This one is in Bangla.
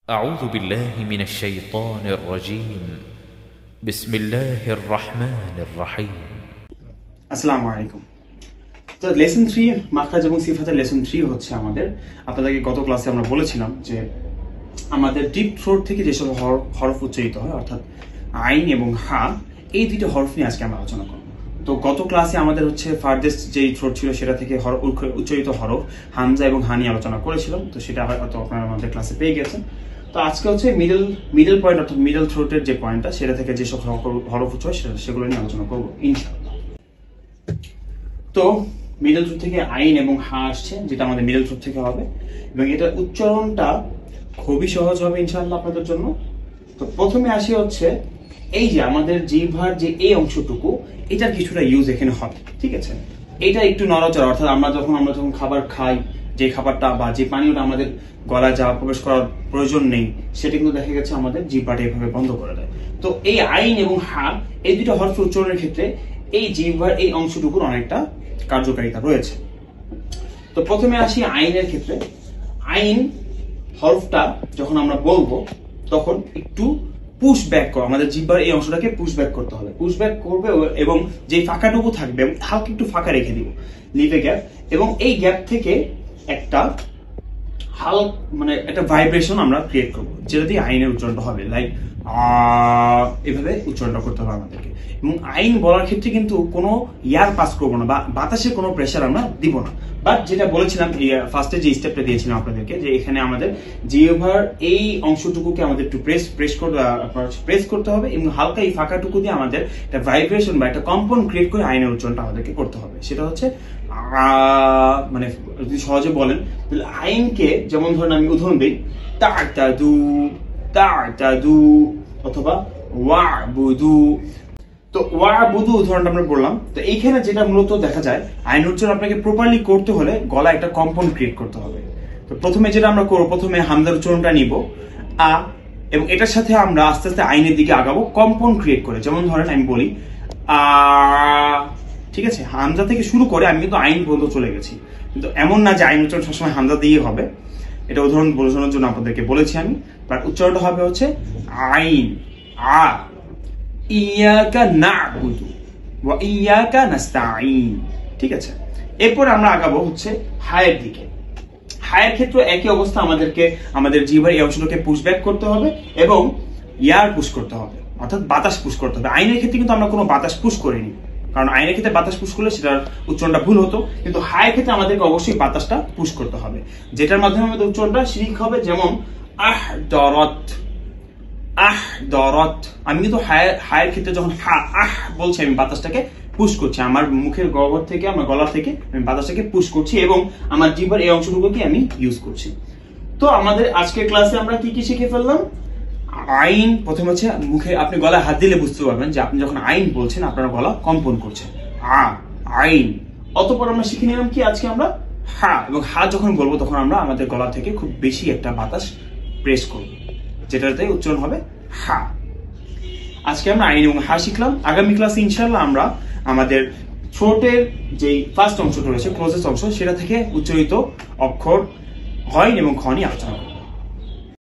أعوذ بالله من الشيطان الرجيم بسم الله الرحمن الرحيم আসসালামু আলাইকুম। তো লেসন 3 মাখরাজ এবং সিফাতের লেসন 3 হচ্ছে আমাদের। আপনাদেরকে গত ক্লাসে আমরা বলেছিলাম যে আমাদের ডিপ থ্রোট থেকে যেসব হরফ উচ্চারিত হয় অর্থাৎ আইন এবং হা, এই দুটো হরফ নিয়ে আজকে আমরা আলোচনা করব। তো গত ক্লাসে আমাদের হচ্ছে ফার্দেস্ট যেই থ্রোট ছিল সেটা থেকে উচ্চারিত হরফ হামজা এবং হা নিয়ে আলোচনা করেছিলাম। তো সেটা হয়তো আপনারা আমাদের ক্লাসে পেয়ে গেছেন। তো আজকে হচ্ছে মিডল পয়েন্ট অর্থাৎ মিডল থ্রোটের যে পয়েন্টটা সেটা থেকে যেসব হরফ উচ্চারণ সেগুলো নিয়ে আলোচনা করবো ইনশাআল্লাহ। তো মিডল থ্রোট থেকে আইন এবং হা আসছে, যেটা আমাদের মিডল থ্রোট থেকে হবে এবং এটা উচ্চারণটা খুবই সহজ হবে ইনশাআল্লাহ আপনাদের জন্য। তো প্রথমে আসি হচ্ছে এই যে আমাদের জিহ্বার যে এই অংশটুকু, এটার কিছুটা ইউজ এখানে হবে, ঠিক আছে। এটা একটু নড়াচড়া, অর্থাৎ আমরা যখন খাবার খাই, যে খাবারটা বা যে পানীয়টা আমাদের গলায় যাওয়া প্রবেশ করার প্রয়োজন নেই, সেটা কিন্তু দেখা গেছে আমাদের জিহ্বাটা এভাবে বন্ধ করে দেয়। তো এই আইন এবং হা, এই দুটো হরফ উচ্চারণের ক্ষেত্রে এই জিহ্বার এই অংশটুকুর অনেকটা কার্যকারিতা রয়েছে। তো প্রথমে আসি আইনের ক্ষেত্রে। আইন হরফটা যখন আমরা বলবো তখন একটু পুশ ব্যাক করো, আমাদের জিহ্বার এই অংশটাকে পুশ ব্যাক করতে হবে। পুশ ব্যাক করবে এবং যে ফাঁকাটুকু থাকবে হালকা একটু ফাঁকা রেখে দিব, লিভে গ্যাপ, এবং এই গ্যাপ থেকে একটা মানে একটা ভাইব্রেশন আমরা ক্রিয়েট করবো, যেটা দিয়ে আইনের উচ্চারণটা হবে। লাইক এভাবে উচ্চারণটা করতে হবে আমাদেরকে। এবং আইন বলার ক্ষেত্রে কিন্তু কোনো ইয়ার পাস করবো না বা বাতাসের কোনো প্রেশার আমরা দিব না। বাট যেটা বলেছিলাম ফার্স্টে যে স্টেপটা দিয়েছিলাম আপনাদেরকে, যে এখানে আমাদের জিহ্বার এই অংশটুকুকে আমাদের একটু প্রেস করতে হবে এবং হালকা এই ফাঁকাটুকু দিয়ে আমাদের একটা ভাইব্রেশন বা একটা কম্পন ক্রিয়েট করে আইনের উচ্চারণটা আমাদেরকে করতে হবে। সেটা হচ্ছে মানে যদি সহজে বলেন তাহলে আইনকে, যেমন ধরেন আমি উদাহরণ দিই, তা'তাদু অথবা ওয়া'বুদু। তো ওয়া'বুদু উদাহরণটা আমরা বললাম। তো এইখানে যেটা মূলত দেখা যায়, আইন উচ্চারণ আপনাকে প্রপারলি করতে হলে গলা একটা কম্পন ক্রিয়েট করতে হবে। তো প্রথমে যেটা আমরা করবো, প্রথমে হামজার উচ্চারণটা নিব আ, এবং এটার সাথে আমরা আস্তে আস্তে আইনের দিকে আগাবো কম্পন ক্রিয়েট করে। যেমন ধরেন আমি বলি আ, ঠিক আছে, হামজা থেকে শুরু করে আমি কিন্তু আইন পর্যন্ত চলে গেছি, কিন্তু এমন না যে আইন উচ্চারণ সবসময় হামজা দিয়ে হবে। এটা উদাহরণ বোঝানোর জন্য আপনাদেরকে বলেছি আমি। বাট উচ্চারণটা হবে হচ্ছে আইন আ, ইয়াকা না'বুদু ওয়া ইয়াকা নাস্তাঈন, ঠিক আছে। এরপর আমরা আগাবো হচ্ছে হায়ের দিকে। হায়ের ক্ষেত্রে একই অবস্থা, আমাদেরকে আমাদের জিহ্বার এই অংশটাকে পুশ ব্যাক করতে হবে এবং ইয়ার পুশ করতে হবে, অর্থাৎ বাতাস পুশ করতে হবে। আইনের ক্ষেত্রে কিন্তু আমরা কোনো বাতাস পুশ করিনি, কারণ আইনের ক্ষেত্রে বাতাস পুশ করলে সেটার উচ্চারণটা ভুল হতো, কিন্তু হায়ের ক্ষেত্রে আমাদেরকে অবশ্যই বাতাসটা পুশ করতে হবে, যেটার মাধ্যমে আমাদের উচ্চারণটা শিরিক হবে। যেমন আহদরত, আহদরত। আমি কিন্তু হায়ের ক্ষেত্রে যখন বলছি, আমি বাতাসটাকে পুশ করছি, আমার মুখের গহ্বর থেকে, আমার গলা থেকে আমি বাতাসটাকে পুশ করছি এবং আমার জিহ্বার এই অংশটুকুকে আমি ইউজ করছি। তো আমাদের আজকের ক্লাসে আমরা কি কি শিখে ফেললাম? আইন, প্রথমে হচ্ছে মুখে আপনি গলায় হাত দিলে বুঝতে পারবেন যে আপনি যখন আইন বলছেন আপনার গলা কম্পন করছে, আইন। অতঃপর আমরা শিখে নিলাম কি আজকে আমরা হা, এবং হা যখন বলবো তখন আমরা আমাদের গলা থেকে খুব বেশি একটা বাতাস প্রেস করব, যেটাতে উচ্চারণ হবে হা। আজকে আমরা আইন এবং হা শিখলাম। আগামী ক্লাসে ইনশাআল্লাহ আমরা আমাদের থ্রোটের যেই ফার্স্ট অংশটা রয়েছে, ক্লোজেস্ট অংশ, সেটা থেকে উচ্চারিত অক্ষর হয় এবং খ নিয়ে আলোচনা করব।